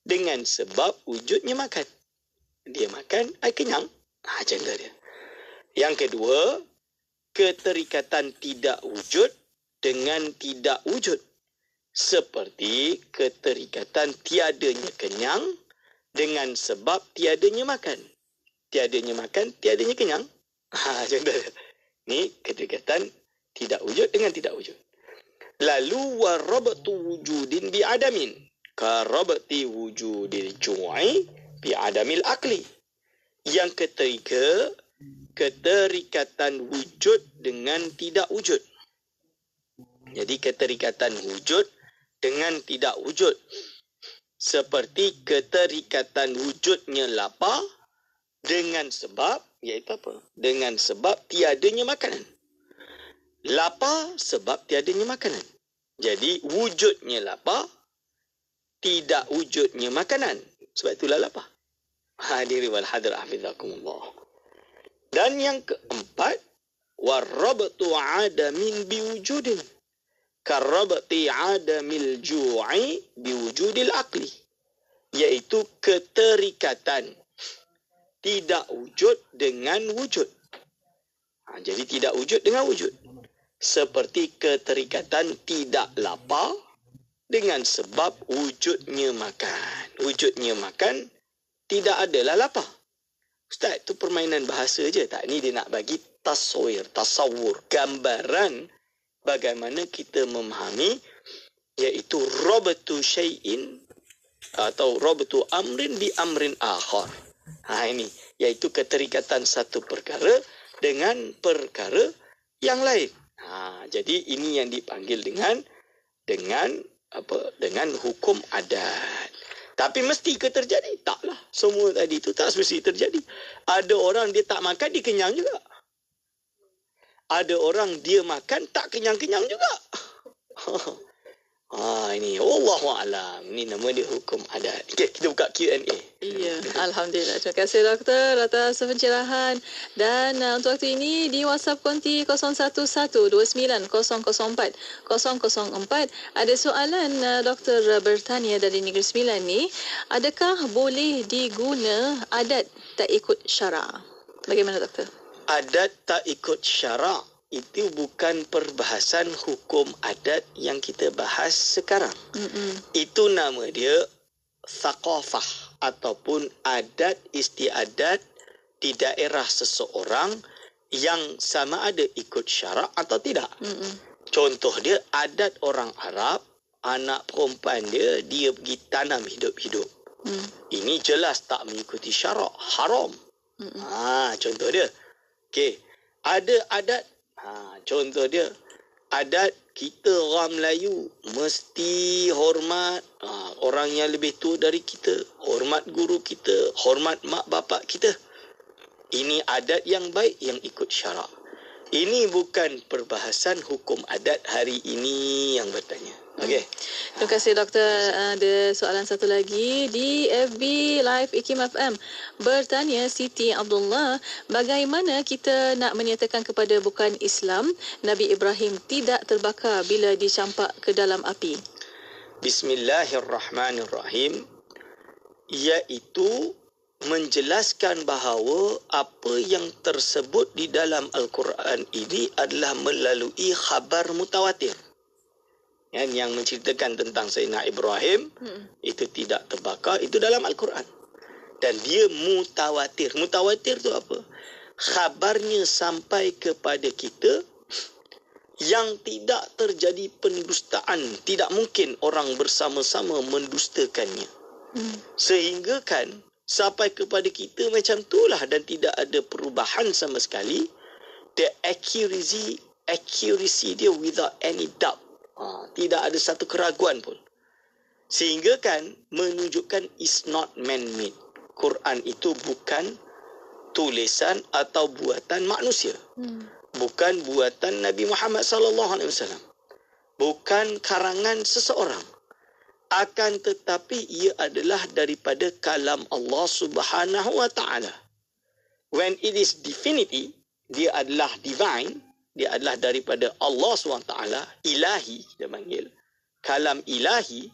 [SPEAKER 11] dengan sebab wujudnya makan. Dia makan, kenyang. Macam tu dia. Yang kedua, keterikatan tidak wujud dengan tidak wujud. Seperti keterikatan tiadanya kenyang dengan sebab tiadanya makan. Tiadanya makan, tiadanya kenyang. Contoh. Ni keterikatan tidak wujud dengan tidak wujud. Lalu warabtu wujudin bi adamin karabti wujudil ju'i bi adamil akli. Yang ketiga, keterikatan wujud dengan tidak wujud. Jadi keterikatan wujud dengan tidak wujud. Seperti keterikatan wujudnya lapar dengan sebab, iaitu apa? Dengan sebab tiadanya makanan. Lapar sebab tiadanya makanan. Jadi wujudnya lapar, tidak wujudnya makanan. Sebab itulah lapar. Hadiri wal hadir hafizakumullah. Dan yang keempat, warabtu adamin biwujudin karabti adamil ju'i biwujudil akli, iaitu keterikatan tidak wujud dengan wujud. Jadi tidak wujud dengan wujud. Seperti keterikatan tidak lapar dengan sebab wujudnya makan. Wujudnya makan, tidak adalah lapar. Ustaz, itu permainan bahasa je tak? Ni dia nak bagi tasawur, gambaran bagaimana kita memahami, iaitu rabtu syai'in atau rabtu amrin bi amrin akhar. Ini iaitu keterikatan satu perkara dengan perkara yang lain. Jadi ini yang dipanggil dengan hukum adat. Tapi mesti ke terjadi? Taklah. Semua tadi itu tak mesti terjadi. Ada orang dia tak makan, dia kenyang juga. Ada orang dia makan tak kenyang-kenyang juga. Ini wallahu alam. Ini nama dia hukum adat. Okay, kita buka Q&A.
[SPEAKER 5] Iya, alhamdulillah. Terima kasih doktor atas pencerahan. Dan untuk waktu ini di WhatsApp konti 01129004 ada soalan doktor bertanya dari Negeri Sembilan ni, adakah boleh diguna adat tak ikut syarak? Bagaimana doktor?
[SPEAKER 11] Adat tak ikut syarak itu bukan perbahasan hukum adat yang kita bahas sekarang. Itu nama dia thaqafah ataupun adat istiadat di daerah seseorang yang sama ada ikut syarak atau tidak. Contoh dia, adat orang Arab, anak perempuan dia pergi tanam hidup-hidup. Ini jelas tak mengikuti syarak, haram. Contoh dia. Okey, ada adat Contoh dia, adat kita orang Melayu mesti hormat orang yang lebih tua dari kita, hormat guru kita, hormat mak bapak kita. Ini adat yang baik yang ikut syarak. Ini bukan perbahasan hukum adat hari ini yang bertanya. Okey.
[SPEAKER 5] Terima kasih doktor. Ada soalan satu lagi di FB Live IKIM FM. Bertanya Siti Abdullah, bagaimana kita nak menyatakan kepada bukan Islam Nabi Ibrahim tidak terbakar bila dicampak ke dalam api?
[SPEAKER 11] Bismillahirrahmanirrahim. Iaitu menjelaskan bahawa apa yang tersebut di dalam Al-Quran ini adalah melalui khabar mutawatir. Yang menceritakan tentang Sayyidina Ibrahim itu tidak terbakar, itu dalam Al-Quran. Dan dia mutawatir. Mutawatir itu apa? Khabarnya sampai kepada kita yang tidak terjadi pendustaan. Tidak mungkin orang bersama-sama mendustakannya. Sehingga kan sampai kepada kita macam itulah dan tidak ada perubahan sama sekali. The accuracy dia without any doubt. Tidak ada satu keraguan pun. Sehingga kan menunjukkan is not man-made. Quran itu bukan tulisan atau buatan manusia. Bukan buatan Nabi Muhammad SAW. Bukan karangan seseorang. Akan tetapi ia adalah daripada kalam Allah Subhanahu wa taala. When it is divinity, dia adalah divine, dia adalah daripada Allah SWT, ilahi kita panggil. Kalam ilahi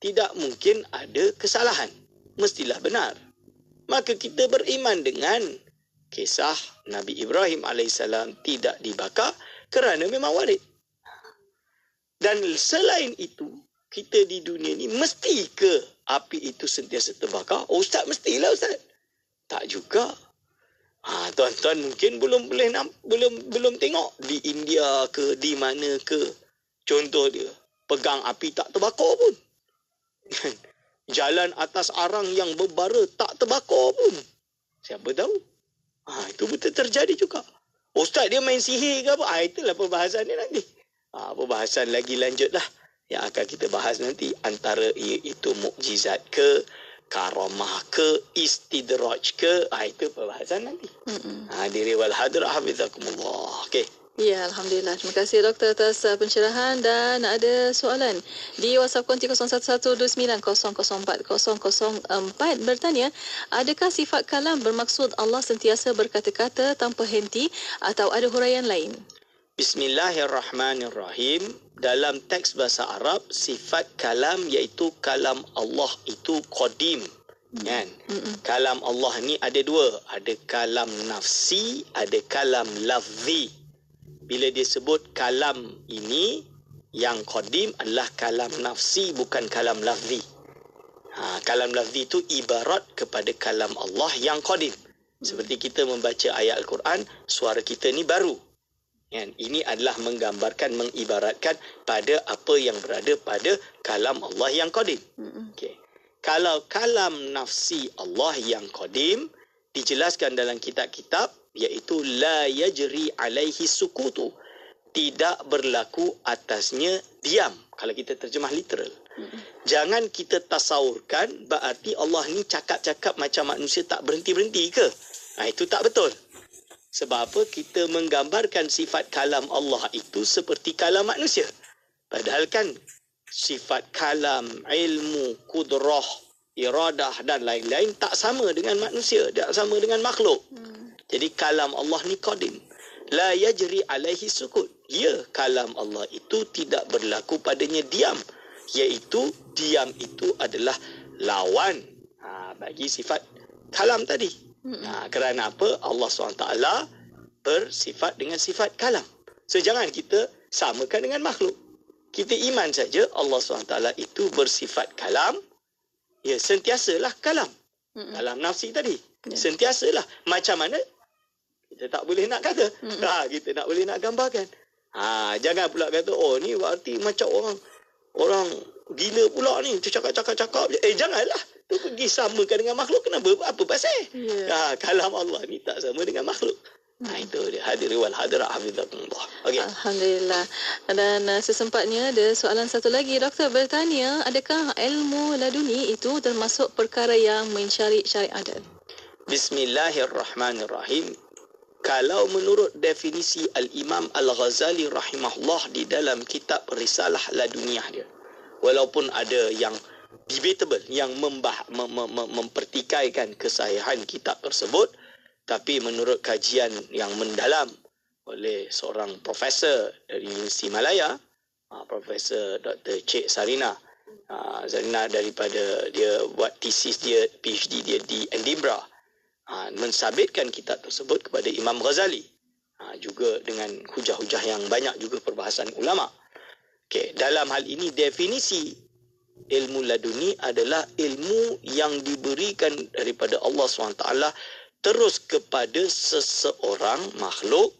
[SPEAKER 11] tidak mungkin ada kesalahan, mestilah benar. Maka kita beriman dengan kisah Nabi Ibrahim AS tidak dibakar kerana memang warid. Dan selain itu, kita di dunia ni mesti ke api itu sentiasa terbakar? Oh, Ustaz, mestilah Ustaz. Tak juga. Tuan-tuan mungkin belum tengok di India ke di mana ke. Contoh dia, pegang api tak terbakar pun. Jalan atas arang yang berbara tak terbakar pun. Siapa tahu? Itu betul terjadi juga. Ustaz dia main sihir ke apa? Itulah perbahasan dia nanti. Perbahasan lagi lanjutlah. Yang akan kita bahas nanti antara iaitu mukjizat ke, karamah ke, istidraj ke, itu perbahasan nanti. Hadiri wal hadirah hafizakumullah. Okey.
[SPEAKER 5] Ya, Alhamdulillah. Terima kasih doktor atas pencerahan dan ada soalan di WhatsApp konti 0112900404 bertanya, adakah sifat kalam bermaksud Allah sentiasa berkata-kata tanpa henti atau ada huraian lain?
[SPEAKER 11] Bismillahirrahmanirrahim. Dalam teks bahasa Arab, sifat kalam iaitu kalam Allah itu qadim. Kan? Kalam Allah ni ada dua. Ada kalam nafsi, ada kalam lafzi. Bila dia sebut kalam ini, yang qadim adalah kalam nafsi, bukan kalam lafzi. Kalam lafzi itu ibarat kepada kalam Allah yang qadim. Seperti kita membaca ayat Al-Quran, suara kita ni baru. Ini adalah menggambarkan, mengibaratkan pada apa yang berada pada kalam Allah yang qadim. Okay. Kalau kalam nafsi Allah yang qadim, dijelaskan dalam kitab-kitab, iaitu la yajri alaihi sukutu. Tidak berlaku atasnya diam. Kalau kita terjemah literal. Jangan kita tasawurkan berarti Allah ni cakap-cakap macam manusia tak berhenti-berhenti ke? Itu tak betul. Sebab apa? Kita menggambarkan sifat kalam Allah itu seperti kalam manusia. Padahal kan sifat kalam, ilmu, kudrah, iradah dan lain-lain tak sama dengan manusia, tak sama dengan makhluk. Jadi kalam Allah ni qadim. La yajri alaihi sukut. Ya, kalam Allah itu tidak berlaku padanya diam. Iaitu diam itu adalah lawan bagi sifat kalam tadi. Kerana apa? Allah SWT bersifat dengan sifat kalam. So jangan kita samakan dengan makhluk. Kita iman saja Allah SWT itu bersifat kalam. Ya, sentiasalah kalam. Kalam nafsi tadi. Sentiasalah. Macam mana? Kita tak boleh nak kata. Kita tak boleh nak gambarkan. Jangan pula kata, oh ni berarti macam orang gila pula ni. Cakap-cakap je. Janganlah. Tu pergi samakan dengan makhluk. Kenapa? Apa pasal? Kalam Allah ni tak sama dengan makhluk. Itu dia, hadirin wal hadirat hafizakumullah. Okey.
[SPEAKER 5] Alhamdulillah. Dan sesempatnya ada soalan satu lagi. Doktor bertanya, adakah ilmu laduni itu termasuk perkara yang mencari syariat?
[SPEAKER 11] Bismillahirrahmanirrahim. Kalau menurut definisi Al-Imam Al-Ghazali rahimahullah di dalam kitab Risalah Laduniyah dia, walaupun ada yang debatable, yang mempertikaikan kesahihan kitab tersebut, tapi menurut kajian yang mendalam oleh seorang profesor dari Universiti Malaya, Profesor Dr. Cik Sarina, Zarina, daripada dia buat tesis dia, PhD dia di Edinburgh, mensabitkan kitab tersebut kepada Imam Ghazali, juga dengan hujah-hujah yang banyak, juga perbahasan ulama. Okay, dalam hal ini definisi ilmu laduni adalah ilmu yang diberikan daripada Allah SWT terus kepada seseorang makhluk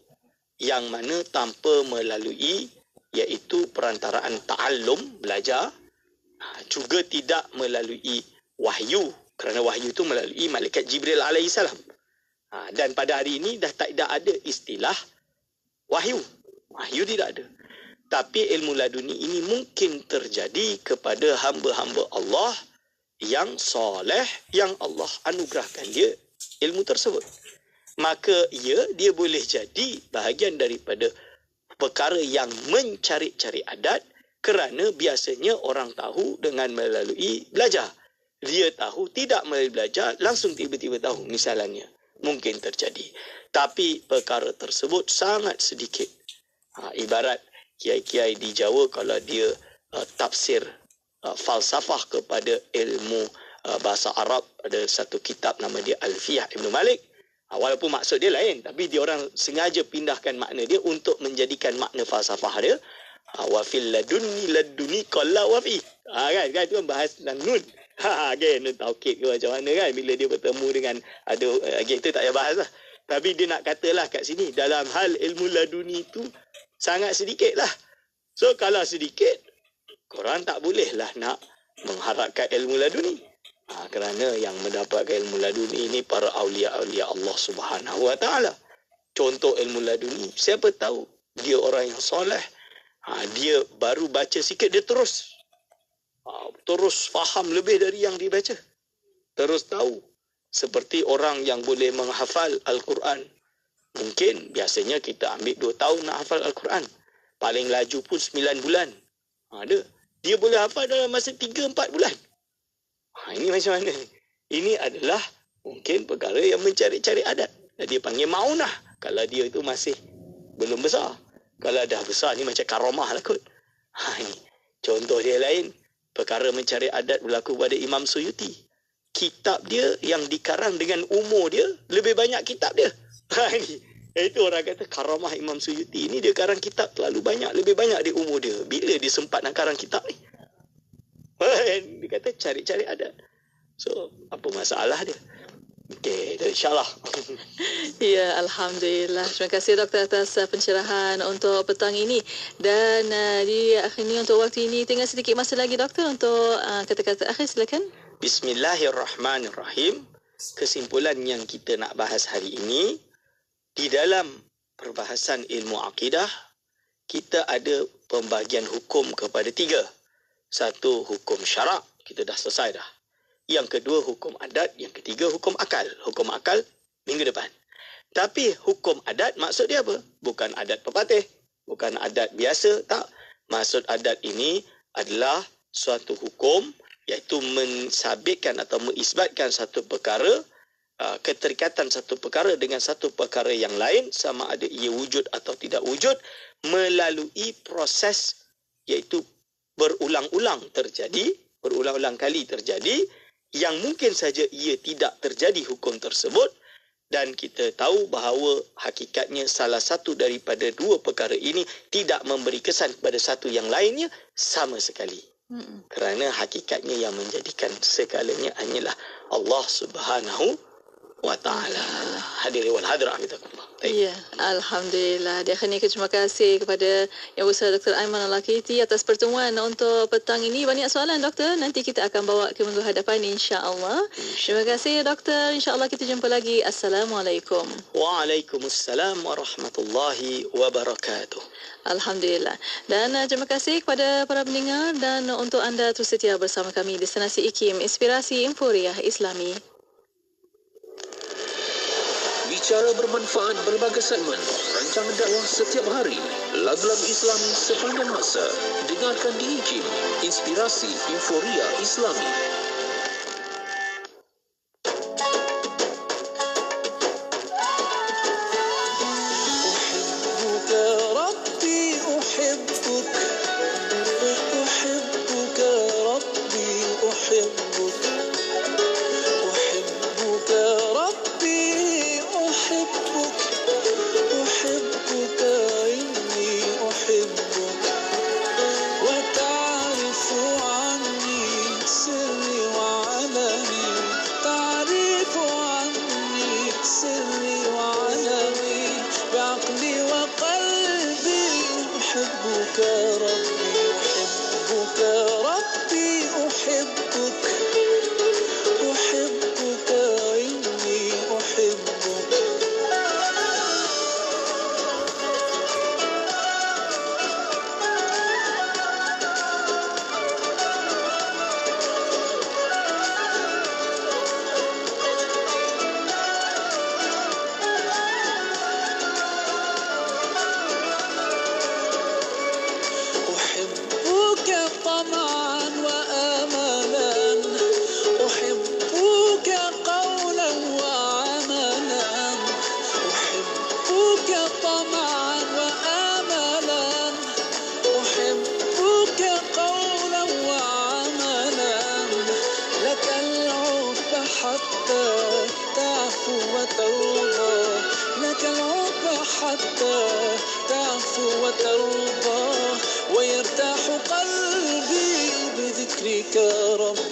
[SPEAKER 11] yang mana tanpa melalui iaitu perantaraan ta'allum, belajar, juga tidak melalui wahyu, kerana wahyu itu melalui malaikat Jibril alaihissalam. Dan pada hari ini dah tidak ada istilah wahyu. Wahyu tidak ada. Tapi ilmu laduni ini mungkin terjadi kepada hamba-hamba Allah yang soleh, yang Allah anugerahkan dia ilmu tersebut. Maka dia boleh jadi bahagian daripada perkara yang mencari-cari adat, kerana biasanya orang tahu dengan melalui belajar. Dia tahu tidak melalui belajar, langsung tiba-tiba tahu misalnya. Mungkin terjadi. Tapi perkara tersebut sangat sedikit. Ibarat kiai-kiai di Jawa kalau dia tafsir falsafah kepada ilmu bahasa Arab, ada satu kitab nama dia Alfiyah Ibn Malik. Walaupun maksud dia lain, tapi dia orang sengaja pindahkan makna dia untuk menjadikan makna falsafah dia. Wa fil laduni qalla wa fi. Kan itu bahas tentang nun. Kan taukid ke macam mana kan bila dia bertemu dengan ada itu tak payah bahas lah. Tapi dia nak katalah kat sini dalam hal ilmu laduni itu sangat sedikit lah. So kalau sedikit, korang tak boleh lah nak mengharapkan ilmu laduni. Kerana yang mendapatkan ilmu laduni ini para awliya-awliya Allah Subhanahu Wa Taala. Contoh ilmu laduni, siapa tahu dia orang yang soleh, dia baru baca sikit, dia terus faham lebih dari yang dibaca. Terus tahu. Seperti orang yang boleh menghafal Al-Quran. Mungkin biasanya kita ambil 2 tahun nak hafal Al-Quran. Paling laju pun 9 bulan. Ada. Dia boleh hafal dalam masa 3-4 bulan. Ini macam mana? Ini adalah mungkin perkara yang mencari-cari adat. Dia panggil maunah. Kalau dia itu masih belum besar. Kalau dah besar ni macam karamah lah kot. Ini contoh dia lain. Perkara mencari adat berlaku pada Imam Suyuti. Kitab dia yang dikarang dengan umur dia, lebih banyak kitab dia. Itu orang kata karamah Imam Suyuti. Ini dia karang kitab terlalu banyak, lebih banyak di umur dia. Bila dia sempat nak karang kitab ni? Dia kata cari-cari adat. So, apa masalah dia? Okey, insyaAllah.
[SPEAKER 5] Ya, Alhamdulillah. Terima kasih doktor atas pencerahan untuk petang ini. Dan di akhir ini untuk waktu ini tinggal sedikit masa lagi doktor untuk kata-kata akhir, silakan.
[SPEAKER 11] Bismillahirrahmanirrahim. Kesimpulan yang kita nak bahas hari ini, di dalam perbahasan ilmu akidah, kita ada pembahagian hukum kepada 3. 1, hukum syarak, kita dah selesai dah. Yang kedua, hukum adat. Yang ketiga, hukum akal. Hukum akal, minggu depan. Tapi hukum adat maksud dia apa? Bukan adat pepatih. Bukan adat biasa, tak. Maksud adat ini adalah suatu hukum, iaitu mensabitkan atau mengisbatkan satu perkara, keterikatan satu perkara dengan satu perkara yang lain, sama ada ia wujud atau tidak wujud, melalui proses iaitu berulang-ulang terjadi, berulang-ulang kali terjadi, yang mungkin saja ia tidak terjadi hukum tersebut, dan kita tahu bahawa hakikatnya salah satu daripada 2 perkara ini tidak memberi kesan kepada satu yang lainnya sama sekali. Kerana hakikatnya yang menjadikan segalanya hanyalah Allah Subhanahu Wa Taala. Hadirin wal hadirat,
[SPEAKER 5] Ya, Alhamdulillah. Di akhirnya terima kasih kepada Yang Besar Dr. Aiman Al-Lakiti atas pertemuan untuk petang ini. Banyak soalan, Doktor. Nanti kita akan bawa ke minggu hadapan, insya-Allah. Terima kasih, Doktor. Insya-Allah kita jumpa lagi. Assalamualaikum.
[SPEAKER 11] Waalaikumsalam warahmatullahi wabarakatuh.
[SPEAKER 5] Alhamdulillah. Dan terima kasih kepada para pendengar dan untuk anda terus setia bersama kami di Destinasi IKIM, Inspirasi Inforiah Islami.
[SPEAKER 6] Bicara bermanfaat berbagai segmen, rancangan dakwah setiap hari, lagu-lagu Islam sepanjang masa. Dengarkan di IKIM, Inspirasi Inforiah Islami.
[SPEAKER 4] ويرتاح قلبي بذكرك رب